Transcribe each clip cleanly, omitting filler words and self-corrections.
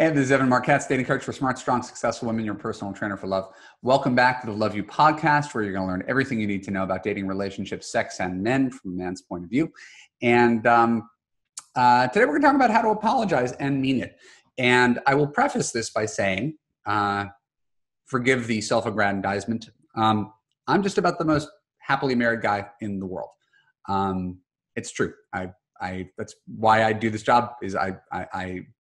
Hey, this is Evan Marquette, dating coach for smart, strong, successful women, your personal trainer for love. Welcome back to the Love You podcast, where you're going to learn everything you need to know about dating, relationships, sex, and men from a man's point of view. And today we're going to talk about how to apologize and mean it. And I will preface this by saying, forgive the self-aggrandizement. I'm just about the most happily married guy in the world. It's true. That's why I do this job. Is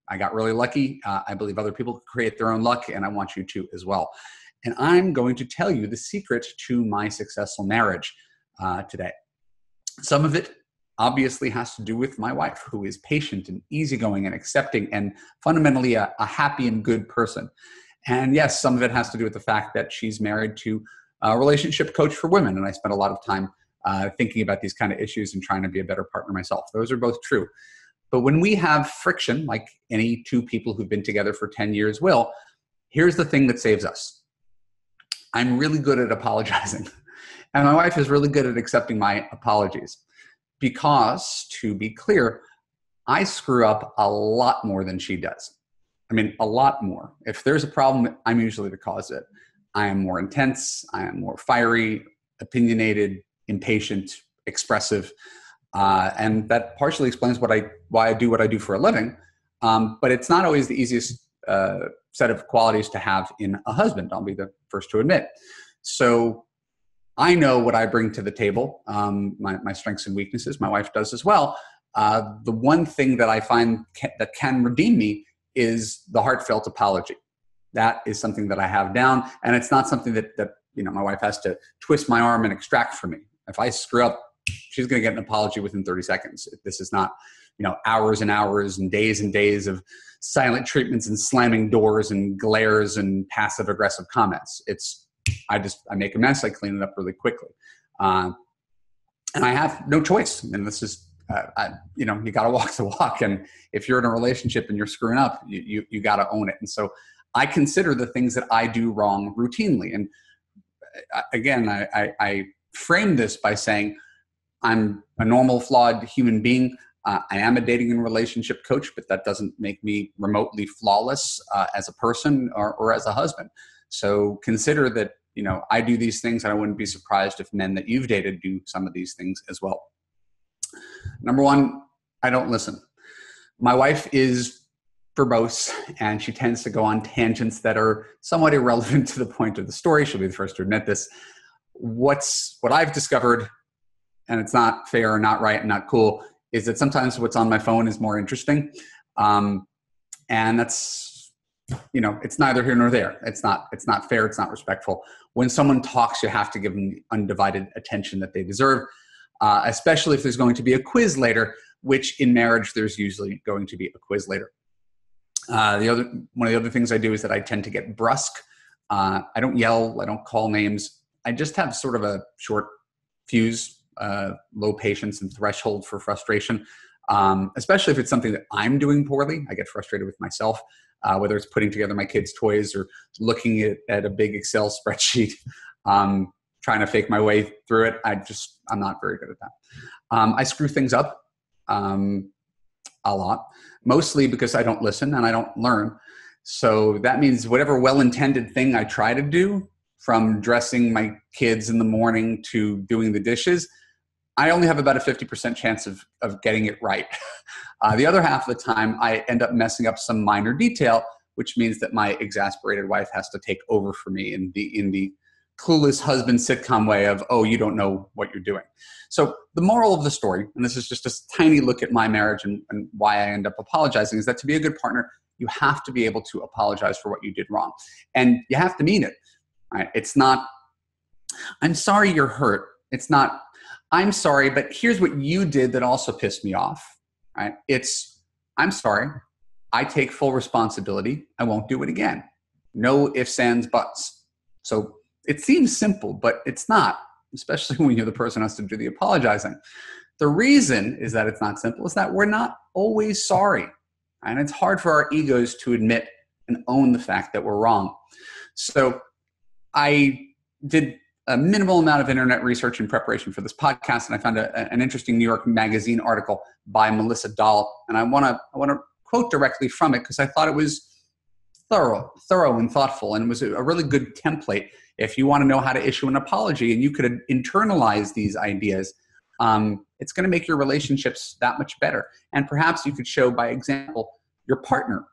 I got really lucky. I believe other people can create their own luck, and I want you to as well. And I'm going to tell you the secret to my successful marriage today. Some of it obviously has to do with my wife, who is patient and easygoing and accepting and fundamentally a happy and good person. And yes, some of it has to do with the fact that she's married to a relationship coach for women, and I spent a lot of time thinking about these kind of issues and trying to be a better partner myself. Those are both true. But when we have friction, like any two people who've been together for 10 years will, here's the thing that saves us. I'm really good at apologizing. And my wife is really good at accepting my apologies. Because, to be clear, I screw up a lot more than she does. I mean, a lot more. If there's a problem, I'm usually the cause of it. I am more intense. I am more fiery, opinionated, impatient, expressive, and that partially explains why I do what I do for a living. But it's not always the easiest set of qualities to have in a husband. I'll be the first to admit. So I know what I bring to the table, my strengths and weaknesses. My wife does as well. The one thing that I find that can redeem me is the heartfelt apology. That is something that I have down, and it's not something that my wife has to twist my arm and extract from me. If I screw up, she's going to get an apology within 30 seconds. This is not, hours and hours and days of silent treatments and slamming doors and glares and passive aggressive comments. I make a mess. I clean it up really quickly. And I have no choice. And this is, you got to walk the walk. And if you're in a relationship and you're screwing up, you got to own it. And so I consider the things that I do wrong routinely. And again, I frame this by saying I'm a normal, flawed human being. I am a dating and relationship coach, but that doesn't make me remotely flawless as a person or as a husband. So consider that, I do these things, and I wouldn't be surprised if men that you've dated do some of these things as well. Number one, I don't listen. My wife is verbose, and she tends to go on tangents that are somewhat irrelevant to the point of the story. She'll be the first to admit this. What I've discovered, and it's not fair or not right and not cool, is that sometimes what's on my phone is more interesting. And that's, it's neither here nor there. It's not fair. It's not respectful. When someone talks, you have to give them the undivided attention that they deserve, especially if there's going to be a quiz later, which in marriage, there's usually going to be a quiz later. One of the other things I do is that I tend to get brusque. I don't yell. I don't call names. I just have sort of a short fuse, low patience and threshold for frustration, especially if it's something that I'm doing poorly. I get frustrated with myself, whether it's putting together my kids' toys or looking at a big Excel spreadsheet, trying to fake my way through it. I'm not very good at that. I screw things up a lot, mostly because I don't listen and I don't learn. So that means whatever well-intended thing I try to do, from dressing my kids in the morning to doing the dishes, I only have about a 50% chance of getting it right. The other half of the time, I end up messing up some minor detail, which means that my exasperated wife has to take over for me in the clueless husband sitcom way of, oh, you don't know what you're doing. So the moral of the story, and this is just a tiny look at my marriage and why I end up apologizing, is that to be a good partner, you have to be able to apologize for what you did wrong. And you have to mean it. Right? It's not, I'm sorry you're hurt. It's not, I'm sorry, but here's what you did that also pissed me off. Right? It's, I'm sorry. I take full responsibility. I won't do it again. No ifs, ands, buts. So it seems simple, but it's not, especially when you're the person who has to do the apologizing. The reason is that it's not simple is that we're not always sorry. And it's hard for our egos to admit and own the fact that we're wrong. So I did a minimal amount of internet research in preparation for this podcast, and I found an interesting New York Magazine article by Melissa Dahl, and I want to quote directly from it because I thought it was thorough and thoughtful, and it was a really good template if you want to know how to issue an apology, and you could internalize these ideas. It's going to make your relationships that much better. And perhaps you could show by example your partner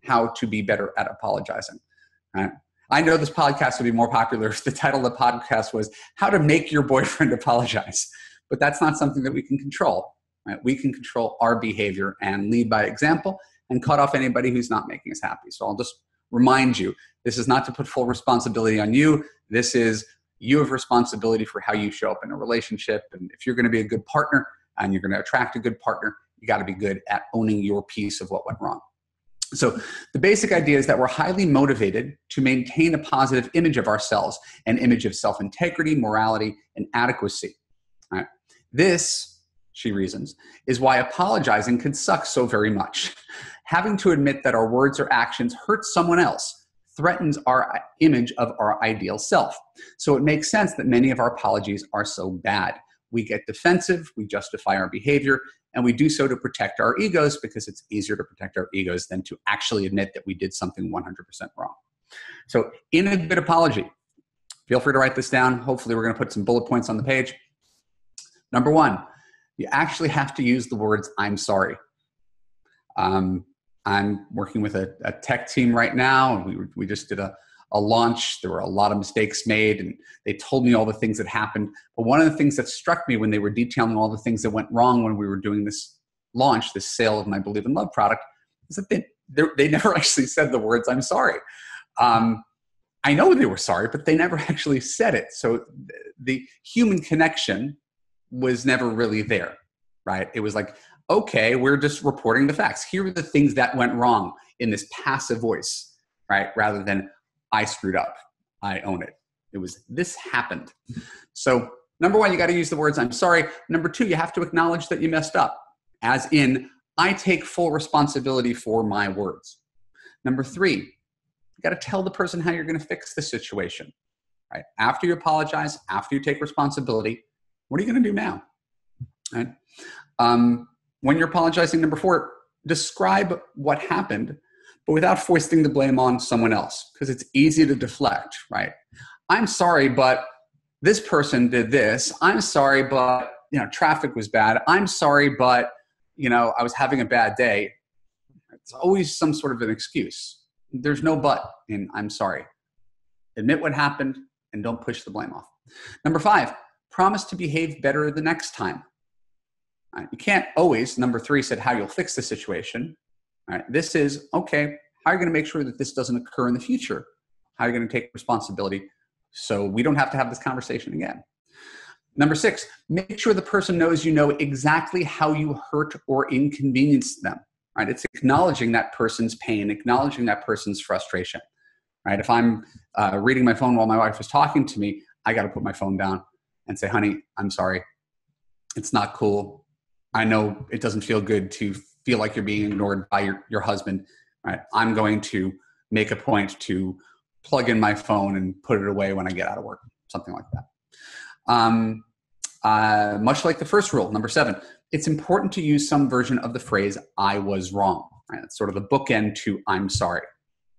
how to be better at apologizing. Right? I know this podcast would be more popular if the title of the podcast was How to Make Your Boyfriend Apologize. But that's not something that we can control. Right? We can control our behavior and lead by example and cut off anybody who's not making us happy. So I'll just remind you, this is not to put full responsibility on you. This is you have responsibility for how you show up in a relationship. And if you're going to be a good partner and you're going to attract a good partner, you got to be good at owning your piece of what went wrong. So the basic idea is that we're highly motivated to maintain a positive image of ourselves, an image of self-integrity, morality, and adequacy. All right. This, she reasons, is why apologizing can suck so very much. Having to admit that our words or actions hurt someone else threatens our image of our ideal self. So it makes sense that many of our apologies are so bad. We get defensive, we justify our behavior, and we do so to protect our egos because it's easier to protect our egos than to actually admit that we did something 100% wrong. So in a good apology, feel free to write this down. Hopefully we're going to put some bullet points on the page. Number one, you actually have to use the words, I'm sorry. I'm working with a tech team right now, and we just did a launch. There were a lot of mistakes made, and they told me all the things that happened. But one of the things that struck me when they were detailing all the things that went wrong when we were doing this launch, this sale of my Believe in Love product, is that they never actually said the words, I'm sorry. I know they were sorry, but they never actually said it. So the human connection was never really there, right? It was like, okay, we're just reporting the facts. Here are the things that went wrong in this passive voice, right? Rather than, I screwed up, I own it. It was, this happened. So number one, you got to use the words, I'm sorry. Number two, you have to acknowledge that you messed up, as in, I take full responsibility for my words. Number three, you got to tell the person how you're going to fix the situation, right? After you apologize, after you take responsibility, what are you going to do now? Right? When you're apologizing, number four, describe what happened, but without foisting the blame on someone else, because it's easy to deflect, right? I'm sorry, but this person did this. I'm sorry, but traffic was bad. I'm sorry, but I was having a bad day. It's always some sort of an excuse. There's no but in I'm sorry. Admit what happened and don't push the blame off. Number five, promise to behave better the next time. Right? You can't always, number three said how you'll fix the situation. Right? This is, okay, how are you going to make sure that this doesn't occur in the future? How are you going to take responsibility so we don't have to have this conversation again? Number six, make sure the person knows you know exactly how you hurt or inconvenienced them. Right? It's acknowledging that person's pain, acknowledging that person's frustration. Right? If I'm reading my phone while my wife is talking to me, I got to put my phone down and say, honey, I'm sorry. It's not cool. I know it doesn't feel good to feel like you're being ignored by your husband. Right? I'm going to make a point to plug in my phone and put it away when I get out of work, something like that. Much like the first rule, number seven, it's important to use some version of the phrase, I was wrong. Right? It's sort of the bookend to I'm sorry.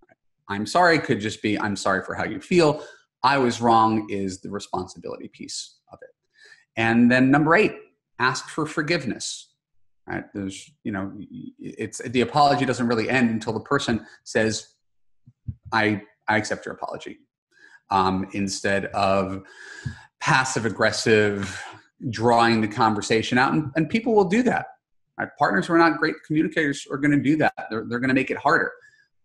Right? I'm sorry could just be, I'm sorry for how you feel. I was wrong is the responsibility piece of it. And then number eight, ask for forgiveness. Right? There's, it's the apology doesn't really end until the person says, I accept your apology. Instead of passive aggressive, drawing the conversation out. And people will do that. Right? Partners who are not great communicators are going to do that. They're going to make it harder.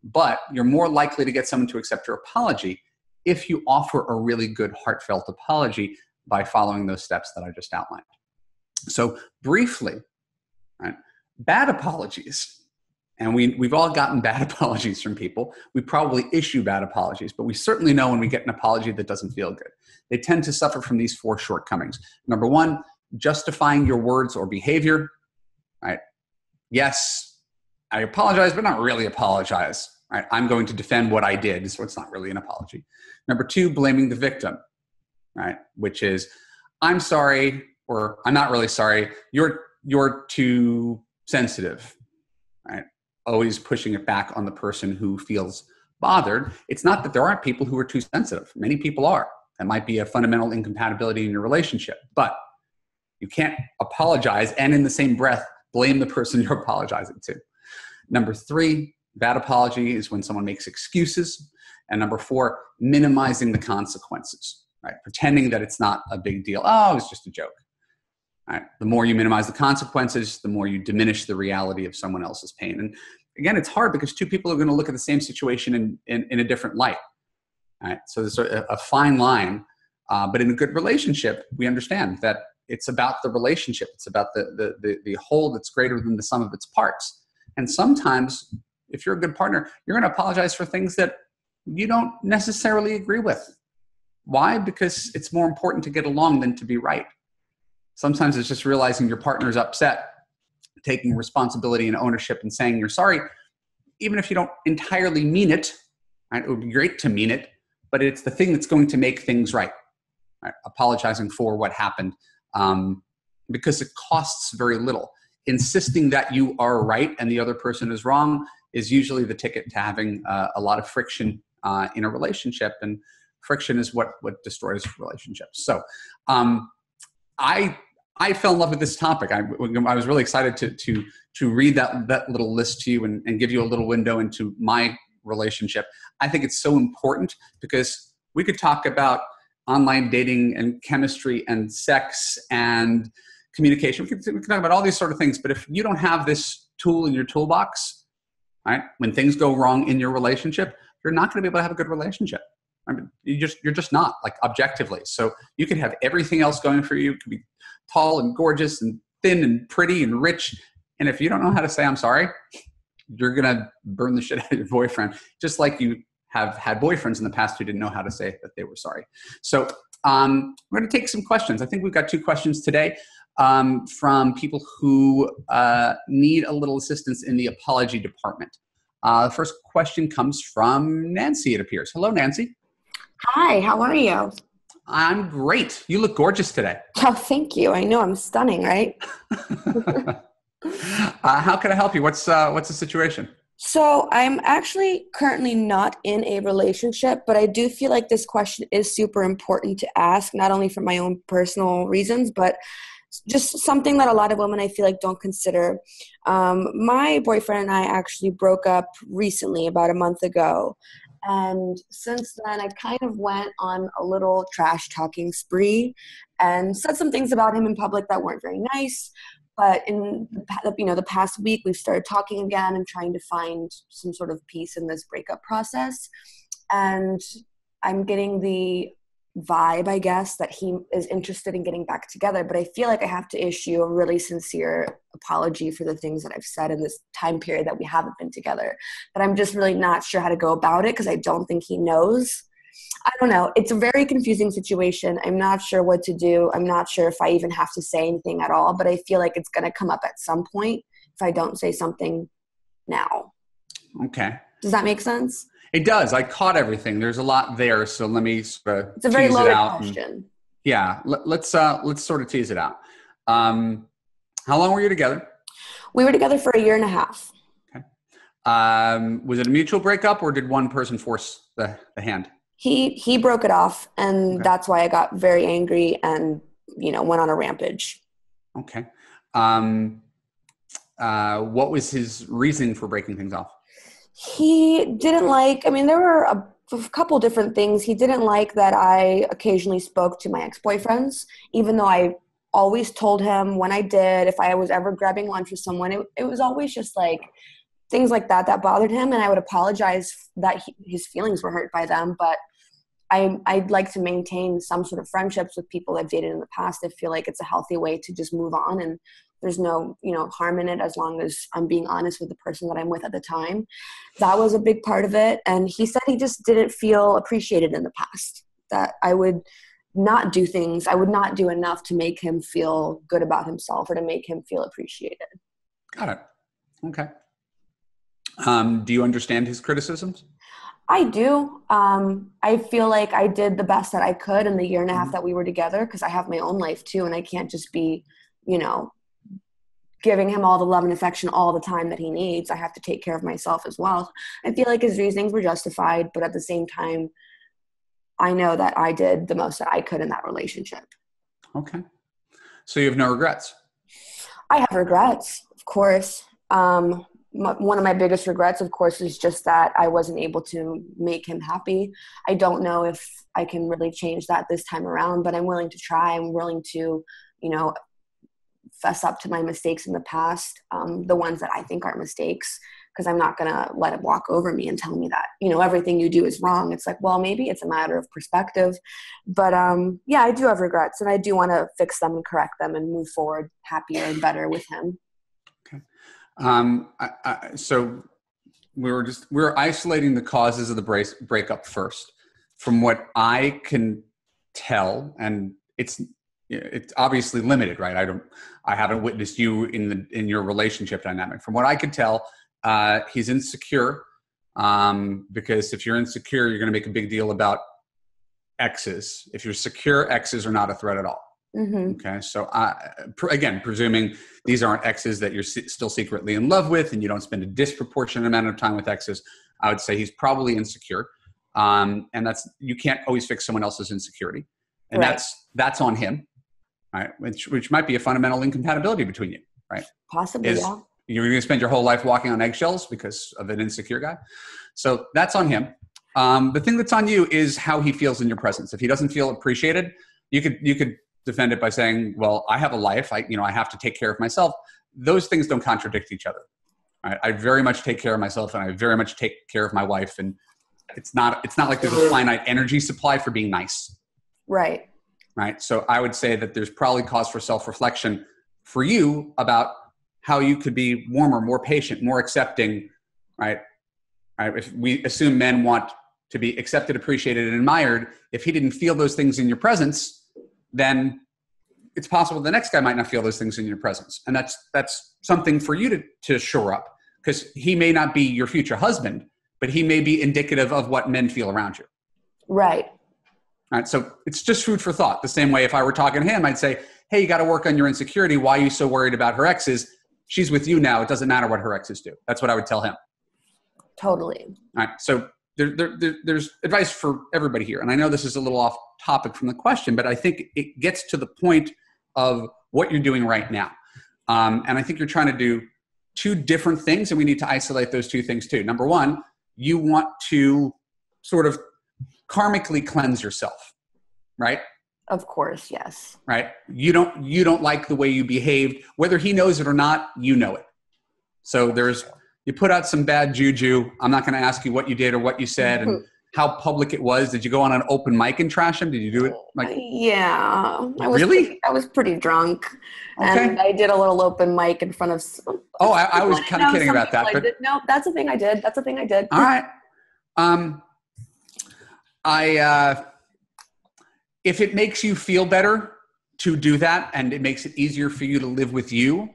But you're more likely to get someone to accept your apology if you offer a really good heartfelt apology by following those steps that I just outlined. So briefly, right, bad apologies. And we've all gotten bad apologies from people. We probably issue bad apologies, but we certainly know when we get an apology that doesn't feel good. They tend to suffer from these four shortcomings. Number one, justifying your words or behavior. Right? Yes, I apologize, but not really apologize. Right? I'm going to defend what I did, so it's not really an apology. Number two, blaming the victim. Right? Which is, I'm sorry, or I'm not really sorry. You're too sensitive. Right? Always pushing it back on the person who feels bothered, it's not that there aren't people who are too sensitive. Many people are. That might be a fundamental incompatibility in your relationship, but you can't apologize and in the same breath blame the person you're apologizing to. Number 3, bad apology is when someone makes excuses. And number 4, minimizing the consequences, right? Pretending that it's not a big deal. Oh, it was just a joke. All right. The more you minimize the consequences, the more you diminish the reality of someone else's pain. And again, it's hard because two people are going to look at the same situation in a different light. All right. So there's a fine line, but in a good relationship, we understand that it's about the relationship. It's about the whole that's greater than the sum of its parts. And sometimes, if you're a good partner, you're going to apologize for things that you don't necessarily agree with. Why? Because it's more important to get along than to be right. Sometimes it's just realizing your partner's upset, taking responsibility and ownership and saying you're sorry, even if you don't entirely mean it. Right? It would be great to mean it, but it's the thing that's going to make things right. Right? Apologizing for what happened because it costs very little. Insisting that you are right and the other person is wrong is usually the ticket to having a lot of friction in a relationship, and friction is what destroys relationships. So I fell in love with this topic. I was really excited to read that little list to you and give you a little window into my relationship. I think it's so important because we could talk about online dating and chemistry and sex and communication. We can talk about all these sort of things, but if you don't have this tool in your toolbox, right, when things go wrong in your relationship, you're not going to be able to have a good relationship. I mean, you're just not, like, objectively. So you can have everything else going for you. You can be tall and gorgeous and thin and pretty and rich. And if you don't know how to say, I'm sorry, you're going to burn the shit out of your boyfriend, just like you have had boyfriends in the past who didn't know how to say that they were sorry. So we're going to take some questions. I think we've got 2 questions today from people who need a little assistance in the apology department. The first question comes from Nancy, it appears. Hello, Nancy. Hi, how are you? I'm great. You look gorgeous today. Oh, thank you. I know I'm stunning, right? How can I help you? What's the situation? So I'm actually currently not in a relationship, but I do feel like this question is super important to ask, not only for my own personal reasons, but just something that a lot of women I feel like don't consider. My boyfriend and I actually broke up recently, about a month ago. And since then, I kind of went on a little trash talking spree and said some things about him in public that weren't very nice. But in the past week, we've started talking again and trying to find some sort of peace in this breakup process. And I'm getting the vibe, I guess, that he is interested in getting back together, but I feel like I have to issue a really sincere apology for the things that I've said in this time period that we haven't been together. But I'm just really not sure how to go about it because I don't think he knows. I don't know. It's a very confusing situation. I'm not sure what to do. I'm not sure if I even have to say anything at all, but I feel like it's going to come up at some point if I don't say something now. Okay. Does that make sense? It does. I caught everything. There's a lot there, so let me sort of it's a very tease loaded it out. question. Let's sort of tease it out. How long were you together? We were together for 1.5 years. Okay. Was it a mutual breakup, or did one person force the hand? He broke it off, and Okay. That's why I got very angry and went on a rampage. Okay. What was his reason for breaking things off? He didn't like, there were a couple different things. He didn't like that I occasionally spoke to my ex-boyfriends, even though I always told him when I did, if I was ever grabbing lunch with someone, it was always just like things like that bothered him. And I would apologize that his feelings were hurt by them. But I'd like to maintain some sort of friendships with people I've dated in the past. I feel like it's a healthy way to just move on, and there's no, harm in it as long as I'm being honest with the person that I'm with at the time. That was a big part of it. And he said he just didn't feel appreciated in the past, that I would not do things, I would not do enough to make him feel good about himself or to make him feel appreciated. Got it. Okay. Do you understand his criticisms? I do. I feel like I did the best that I could in the 1.5 years that we were together, because I have my own life too, and I can't just be, giving him all the love and affection all the time that he needs. I have to take care of myself as well. I feel like his reasonings were justified, but at the same time, I know that I did the most that I could in that relationship. Okay. So you have no regrets? I have regrets, of course. One of my biggest regrets, of course, is just that I wasn't able to make him happy. I don't know if I can really change that this time around, but I'm willing to try. I'm willing to, fess up to my mistakes in the past, the ones that I think are mistakes, because I'm not going to let him walk over me and tell me that, everything you do is wrong. It's like, well, maybe it's a matter of perspective. But yeah, I do have regrets, and I do want to fix them and correct them and move forward happier and better with him. Okay. So we're isolating the causes of the breakup first. From what I can tell, and it's obviously limited, right? I haven't witnessed you in your relationship dynamic. From what I could tell, he's insecure, because if you're insecure, you're going to make a big deal about exes. If you're secure, exes are not a threat at all. Mm-hmm. Okay. So again, presuming these aren't exes that you're still secretly in love with, and you don't spend a disproportionate amount of time with exes, I would say he's probably insecure. And you can't always fix someone else's insecurity. And right. that's on him. Right, which might be a fundamental incompatibility between you, right? Possibly, yeah. You're going to spend your whole life walking on eggshells because of an insecure guy. So that's on him. The thing that's on you is how he feels in your presence. If he doesn't feel appreciated, you could defend it by saying, well, I have a life. I have to take care of myself. Those things don't contradict each other. Right? I very much take care of myself, and I very much take care of my wife. And it's not like there's a finite energy supply for being nice. Right. Right. So I would say that there's probably cause for self-reflection for you about how you could be warmer, more patient, more accepting. Right. If we assume men want to be accepted, appreciated, and admired, if he didn't feel those things in your presence, then it's possible the next guy might not feel those things in your presence. And that's something for you to shore up, because he may not be your future husband, but he may be indicative of what men feel around you. Right. Right, so it's just food for thought. The same way if I were talking to him, I'd say, hey, you got to work on your insecurity. Why are you so worried about her exes? She's with you now. It doesn't matter what her exes do. That's what I would tell him. Totally. All right, so there's advice for everybody here. And I know this is a little off topic from the question, but I think it gets to the point of what you're doing right now. And I think you're trying to do two different things, and we need to isolate those two things too. Number one, you want to sort of karmically cleanse yourself, right? Of course, yes. Right? You don't like the way you behaved, whether he knows it or not, you know it. So you put out some bad juju. I'm not going to ask you what you did or what you said and how public it was. Did you go on an open mic and trash him? Did you do it? Yeah. Really? I was pretty drunk. Okay. And I did a little open mic in front of... I was kind of kidding about that. But no, that's a thing I did. All right. If it makes you feel better to do that, and it makes it easier for you to live with you,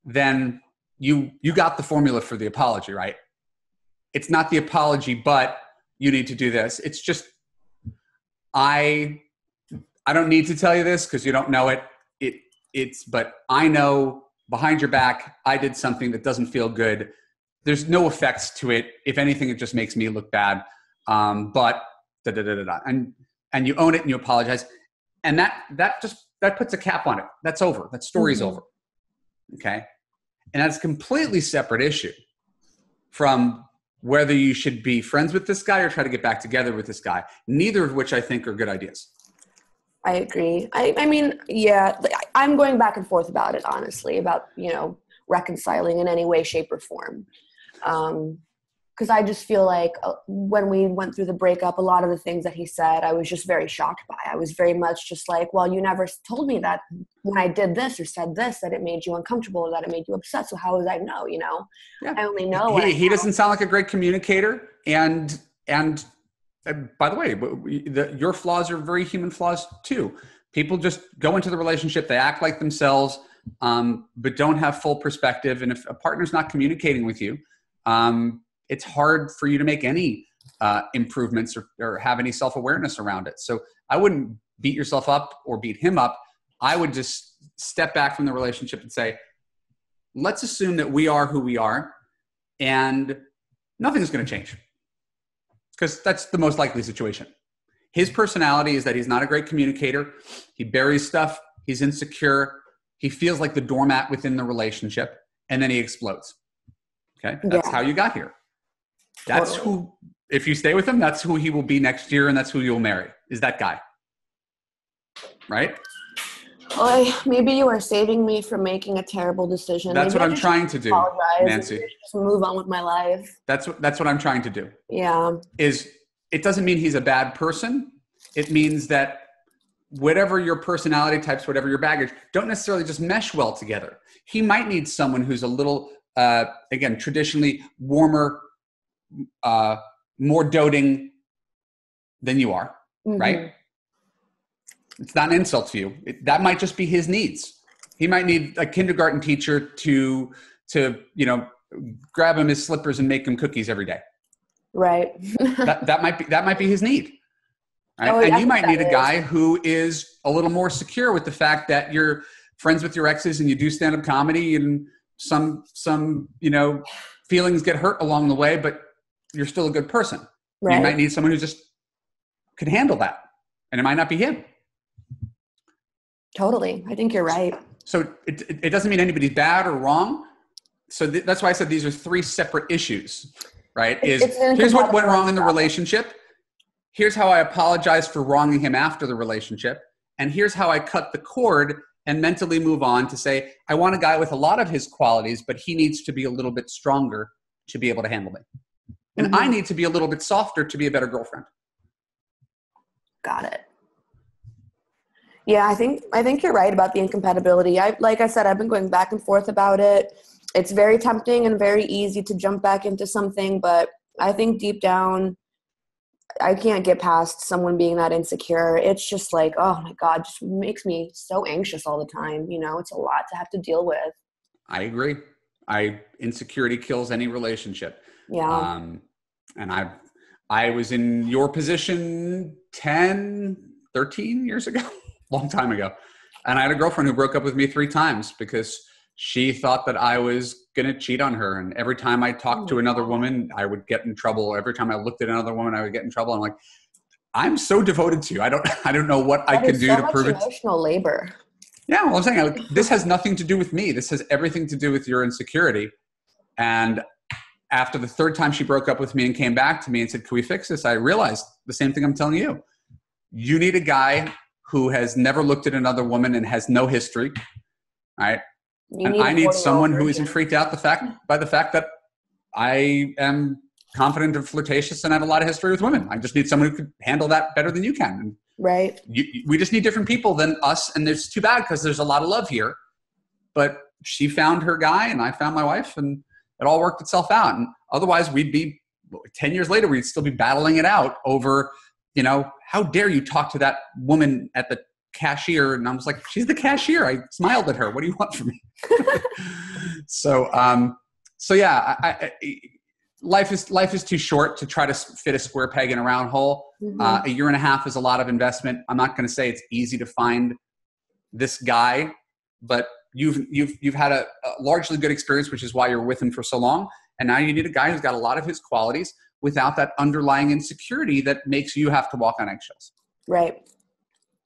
then you got the formula for the apology, right? It's not the apology, but you need to do this. It's just, I don't need to tell you this because you don't know it. But I know behind your back, I did something that doesn't feel good. There's no effects to it. If anything, it just makes me look bad. But and you own it and you apologize, and that puts a cap on it. That's over. That story's over. Okay, and that's a completely separate issue from whether you should be friends with this guy or try to get back together with this guy. Neither of which I think are good ideas. I agree. I mean, yeah, I'm going back and forth about it, honestly, about reconciling in any way, shape, or form. Because I just feel like when we went through the breakup, a lot of the things that he said, I was just very shocked by. I was very much just like, well, you never told me that when I did this or said this, that it made you uncomfortable or that it made you upset. So how would I know, Yeah. I only know. He doesn't sound like a great communicator. And by the way, your flaws are very human flaws too. People just go into the relationship, they act like themselves, but don't have full perspective. And if a partner's not communicating with you, it's hard for you to make any improvements or have any self-awareness around it. So I wouldn't beat yourself up or beat him up. I would just step back from the relationship and say, let's assume that we are who we are and nothing's going to change, because that's the most likely situation. His personality is that he's not a great communicator. He buries stuff. He's insecure. He feels like the doormat within the relationship, and then he explodes. Okay. That's how you got here. That's who, if you stay with him, that's who he will be next year. And that's who you'll marry, is that guy. Right? Well, maybe you are saving me from making a terrible decision. That's maybe what I'm trying to do, Nancy. Just move on with my life. That's what I'm trying to do. Yeah. It doesn't mean he's a bad person. It means that whatever your personality types, whatever your baggage, don't necessarily just mesh well together. He might need someone who's a little, again, traditionally warmer, more doting than you are, right? It's not an insult to you. That might just be his needs. He might need a kindergarten teacher to grab him his slippers and make him cookies every day. Right. that might be his need. Right? Oh, and you might need a guy who is a little more secure with the fact that you're friends with your exes and you do stand-up comedy, and some feelings get hurt along the way, but you're still a good person. Right. You might need someone who just can handle that, and it might not be him. Totally. I think you're right. So it doesn't mean anybody's bad or wrong. So that's why I said these are three separate issues, right? Here's what went wrong in the relationship. Here's how I apologize for wronging him after the relationship. And here's how I cut the cord and mentally move on to say, I want a guy with a lot of his qualities, but he needs to be a little bit stronger to be able to handle me. And I need to be a little bit softer to be a better girlfriend. Got it. Yeah, I think you're right about the incompatibility. Like I said, I've been going back and forth about it. It's very tempting and very easy to jump back into something, but I think deep down, I can't get past someone being that insecure. It's just like, oh my God, just makes me so anxious all the time. It's a lot to have to deal with. I agree. Insecurity kills any relationship. Yeah. And I was in your position 10, 13 years ago, long time ago. And I had a girlfriend who broke up with me 3 times because she thought that I was going to cheat on her. And every time I talked to another woman, I would get in trouble. Every time I looked at another woman, I would get in trouble. I'm like, I'm so devoted to you. I don't know what I can do to prove it. Emotional labor. Yeah. Well, I'm saying this has nothing to do with me. This has everything to do with your insecurity. And after the 3rd time she broke up with me and came back to me and said, can we fix this? I realized the same thing I'm telling you. You need a guy who has never looked at another woman and has no history. Right. And I need someone who isn't freaked out by the fact that I am confident and flirtatious and have a lot of history with women. I just need someone who could handle that better than you can. Right. We just need different people than us. And it's too bad because there's a lot of love here. But she found her guy and I found my wife, and it all worked itself out. And otherwise we'd be 10 years later, we'd still be battling it out over, how dare you talk to that woman at the cashier? And I was like, she's the cashier. I smiled at her. What do you want from me? So yeah, life is too short to try to fit a square peg in a round hole. A year and a half is a lot of investment. I'm not going to say it's easy to find this guy, but you've had a largely good experience, which is why you're with him for so long. And now you need a guy who's got a lot of his qualities without that underlying insecurity that makes you have to walk on eggshells. Right.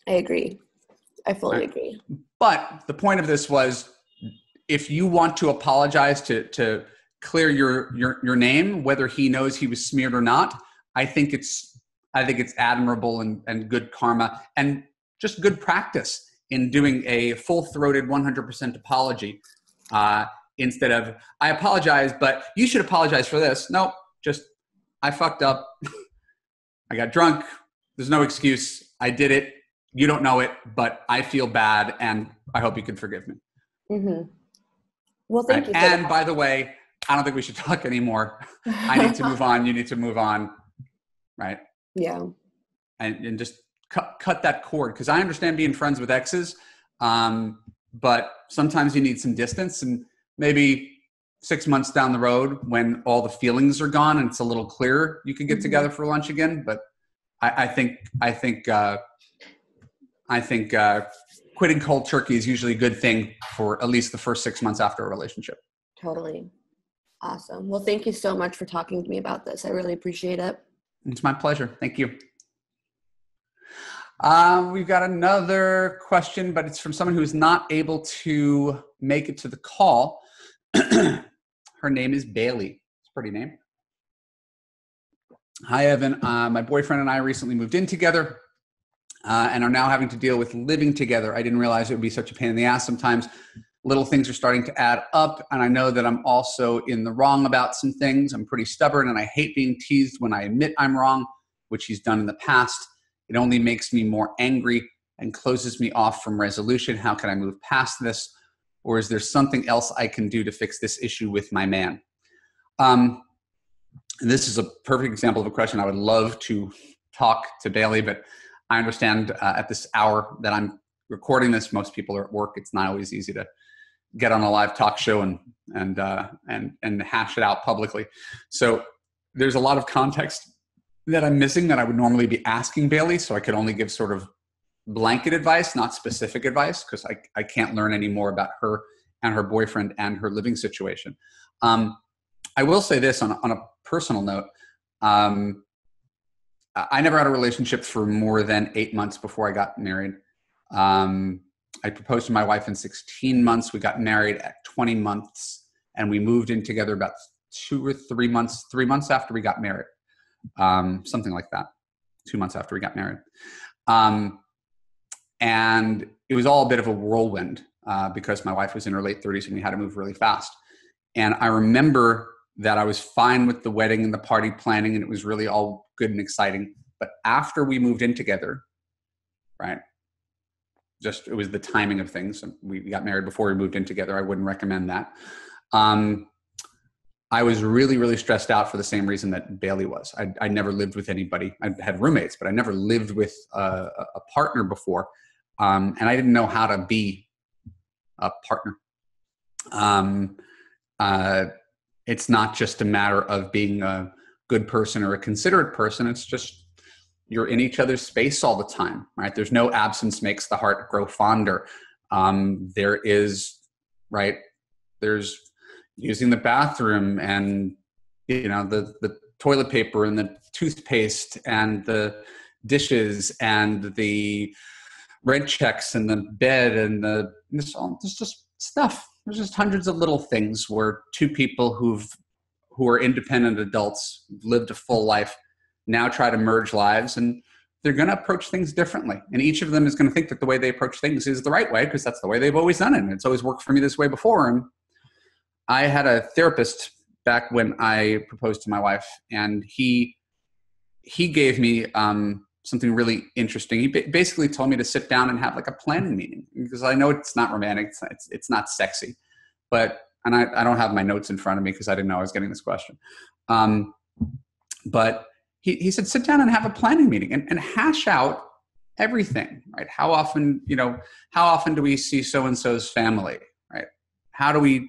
I agree. I fully agree. But the point of this was, if you want to apologize to clear your name, whether he knows he was smeared or not, I think it's admirable and good karma and just good practice in doing a full-throated 100% apology instead of, I apologize, but you should apologize for this. No, just, I fucked up. I got drunk. There's no excuse. I did it. You don't know it, but I feel bad, and I hope you can forgive me. Well, thank you. And by the way, I don't think we should talk anymore. I need to move on. You need to move on. Right? Yeah. And just cut that cord, because I understand being friends with exes, but sometimes you need some distance, and maybe 6 months down the road when all the feelings are gone and it's a little clearer, you can get together for lunch again. But I think quitting cold turkey is usually a good thing for at least the first 6 months after a relationship. Totally. Awesome. Well, thank you so much for talking to me about this. I really appreciate it. It's my pleasure. Thank you. We've got another question, but it's from someone who's not able to make it to the call. Her name is Bailey. It's a pretty name. Hi, Evan. My boyfriend and I recently moved in together and are now having to deal with living together. I didn't realize it would be such a pain in the ass sometimes. Little things are starting to add up, and I know that I'm also in the wrong about some things. I'm pretty stubborn, and I hate being teased when I admit I'm wrong, which he's done in the past. It only makes me more angry and closes me off from resolution. How can I move past this? Or is there something else I can do to fix this issue with my man? And this is a perfect example of a question I would love to talk to Bailey, but I understand at this hour that I'm recording this, most people are at work. It's not always easy to get on a live talk show and hash it out publicly. So there's a lot of context that I'm missing that I would normally be asking Bailey. So I could only give sort of blanket advice, not specific advice, because I can't learn any more about her and her boyfriend and her living situation. I will say this on a personal note. I never had a relationship for more than 8 months before I got married. I proposed to my wife in 16 months. We got married at 20 months, and we moved in together about 2 or 3 months, 3 months after we got married. Something like that, 2 months after we got married. And it was all a bit of a whirlwind because my wife was in her late 30s and we had to move really fast. And I remember that I was fine with the wedding and the party planning, and it was really all good and exciting. But after we moved in together, right, just it was the timing of things. We got married before we moved in together. I wouldn't recommend that. I was really, really stressed out for the same reason that Bailey was. I never lived with anybody. I had roommates, but I never lived with a partner before. And I didn't know how to be a partner. It's not just a matter of being a good person or a considerate person. It's just you're in each other's space all the time, right? There's no absence makes the heart grow fonder. There is, right? There's using the bathroom and, you know, the toilet paper and the toothpaste and the dishes and the rent checks and the bed and there's just stuff. There's just hundreds of little things where two people who are independent adults, lived a full life, now try to merge lives, and they're going to approach things differently. And each of them is going to think that the way they approach things is the right way because that's the way they've always done it. And it's always worked for me this way before. And I had a therapist back when I proposed to my wife, and he gave me something really interesting. He basically told me to sit down and have like a planning meeting because I know it's not romantic, it's not sexy, and I don't have my notes in front of me because I didn't know I was getting this question. But he said, sit down and have a planning meeting and hash out everything, right? How often do we see so-and-so's family, right? How do we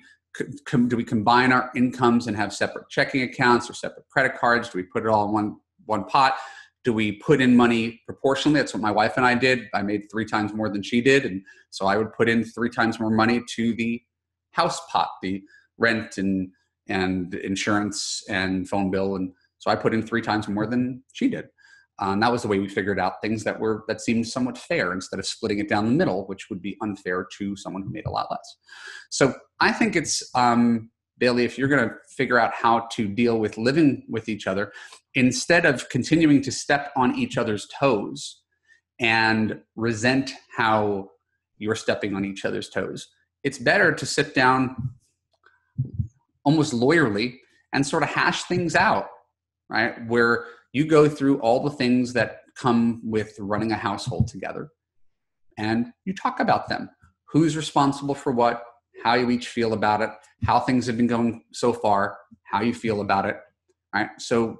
combine our incomes and have separate checking accounts or separate credit cards? Do we put it all in one pot? Do we put in money proportionally? That's what my wife and I did. I made 3 times more than she did. And so I would put in 3 times more money to the house pot, the rent and insurance and phone bill. And so I put in 3 times more than she did. And that was the way we figured out things that seemed somewhat fair instead of splitting it down the middle, which would be unfair to someone who made a lot less. So I think it's, Bailey, if you're going to figure out how to deal with living with each other, instead of continuing to step on each other's toes and resent how you're stepping on each other's toes, it's better to sit down almost lawyerly and sort of hash things out, right? Where you go through all the things that come with running a household together and you talk about them. Who's responsible for what, how you each feel about it, how things have been going so far, how you feel about it, right? So,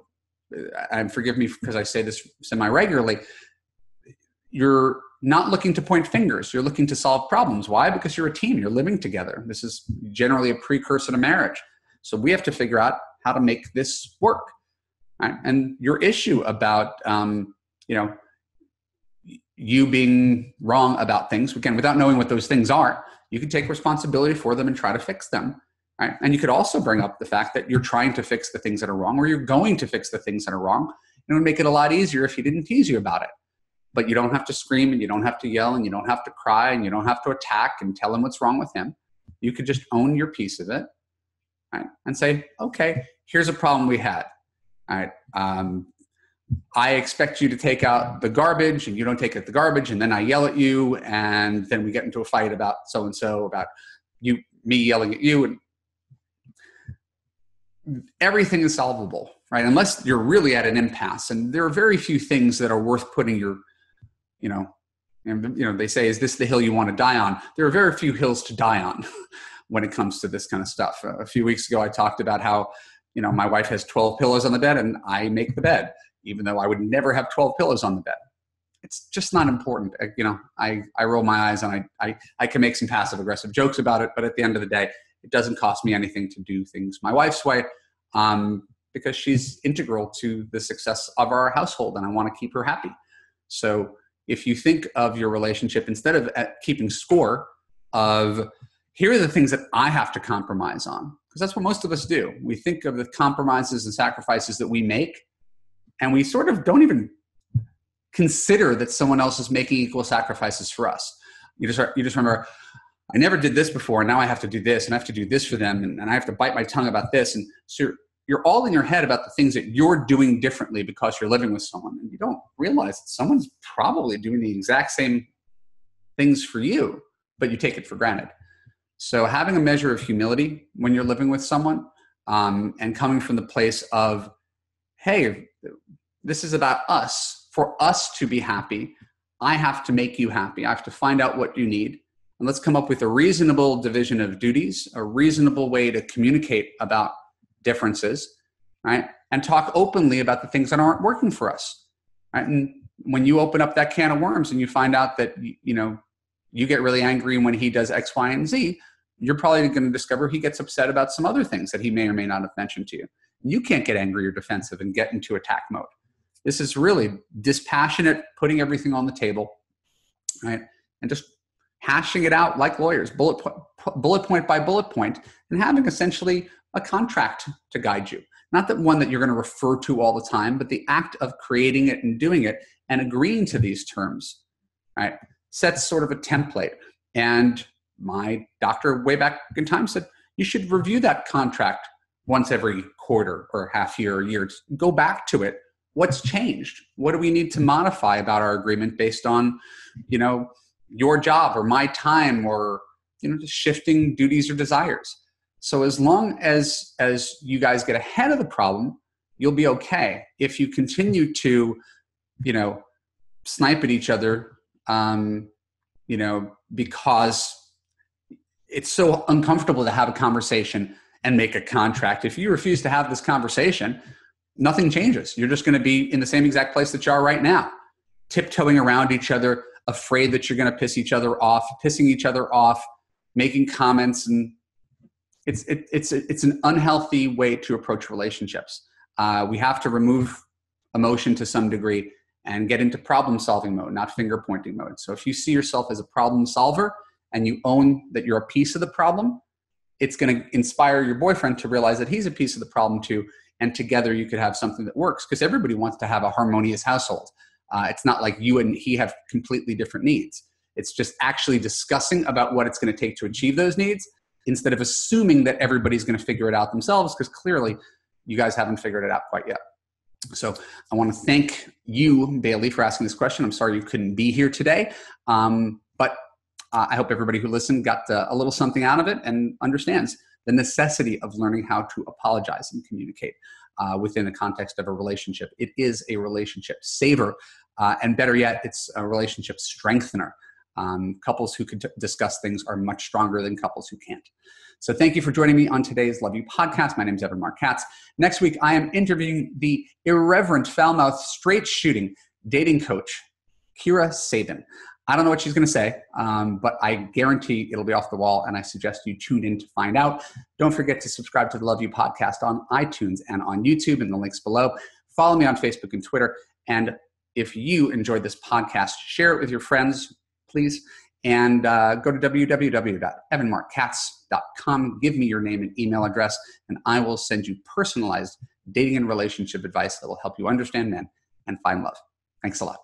and forgive me because I say this semi-regularly, you're not looking to point fingers. You're looking to solve problems. Why? Because you're a team. You're living together. This is generally a precursor to marriage. So we have to figure out how to make this work. Right? And your issue about, you being wrong about things, again, without knowing what those things are, you can take responsibility for them and try to fix them. Right? And you could also bring up the fact that you're trying to fix the things that are wrong, or you're going to fix the things that are wrong. It would make it a lot easier if he didn't tease you about it. But you don't have to scream, and you don't have to yell, and you don't have to cry, and you don't have to attack and tell him what's wrong with him. You could just own your piece of it, right? And say, okay, here's a problem we had. All right. I expect you to take out the garbage, and you don't take out the garbage, and then I yell at you, and then we get into a fight about so-and-so, about me yelling at you, and everything is solvable, right? Unless you're really at an impasse. And there are very few things that are worth putting your, they say, is this the hill you want to die on? There are very few hills to die on when it comes to this kind of stuff. A few weeks ago, I talked about how, my wife has 12 pillows on the bed, and I make the bed, even though I would never have 12 pillows on the bed. It's just not important. I roll my eyes, and I can make some passive aggressive jokes about it, but at the end of the day, it doesn't cost me anything to do things my wife's way, because she's integral to the success of our household, and I want to keep her happy. So if you think of your relationship, instead of keeping score of, here are the things that I have to compromise on, because that's what most of us do. We think of the compromises and sacrifices that we make, and we sort of don't even consider that someone else is making equal sacrifices for us. You just remember, I never did this before, and now I have to do this, and I have to do this for them, and I have to bite my tongue about this. And so you're all in your head about the things that you're doing differently because you're living with someone, and you don't realize that someone's probably doing the exact same things for you, but you take it for granted. So having a measure of humility when you're living with someone, and coming from the place of, hey, this is about us. For us to be happy, I have to make you happy. I have to find out what you need. And let's come up with a reasonable division of duties, a reasonable way to communicate about differences, right? And talk openly about the things that aren't working for us, right? And when you open up that can of worms and you find out that, you get really angry when he does X, Y, and Z, you're probably going to discover he gets upset about some other things that he may or may not have mentioned to you. You can't get angry or defensive and get into attack mode. This is really dispassionate, putting everything on the table, right? And just hashing it out like lawyers, bullet point by bullet point, and having essentially a contract to guide you. Not that one that you're going to refer to all the time, but the act of creating it and doing it and agreeing to these terms, right, sets sort of a template. And my doctor way back in time said, you should review that contract once every quarter or half year or year. Go back to it. What's changed? What do we need to modify about our agreement based on, your job or my time, or, just shifting duties or desires? So as long as you guys get ahead of the problem, you'll be okay. If you continue to, snipe at each other, because it's so uncomfortable to have a conversation and make a contract. If you refuse to have this conversation, nothing changes. You're just going to be in the same exact place that you are right now, tiptoeing around each other, afraid that you're going to piss each other off, pissing each other off, making comments. And it's an unhealthy way to approach relationships. We have to remove emotion to some degree and get into problem solving mode, not finger pointing mode. So if you see yourself as a problem solver and you own that you're a piece of the problem, it's going to inspire your boyfriend to realize that he's a piece of the problem too. And together you could have something that works, because everybody wants to have a harmonious household. It's not like you and he have completely different needs. It's just actually discussing about what it's going to take to achieve those needs, instead of assuming that everybody's going to figure it out themselves, because clearly you guys haven't figured it out quite yet. So I want to thank you, Bailey, for asking this question. I'm sorry you couldn't be here today, but I hope everybody who listened got a little something out of it and understands the necessity of learning how to apologize and communicate within the context of a relationship. It is a relationship saver, and better yet, it's a relationship strengthener. Couples who could discuss things are much stronger than couples who can't. So thank you for joining me on today's Love You podcast. My name is Evan Mark Katz. Next week, I am interviewing the irreverent, foul-mouthed, straight-shooting dating coach, Kira Sabin. I don't know what she's going to say, but I guarantee it'll be off the wall, and I suggest you tune in to find out. Don't forget to subscribe to the Love You podcast on iTunes and on YouTube, and the links below. Follow me on Facebook and Twitter, and if you enjoyed this podcast, share it with your friends, please. And go to www.evanmarkkatz.com. Give me your name and email address, and I will send you personalized dating and relationship advice that will help you understand men and find love. Thanks a lot.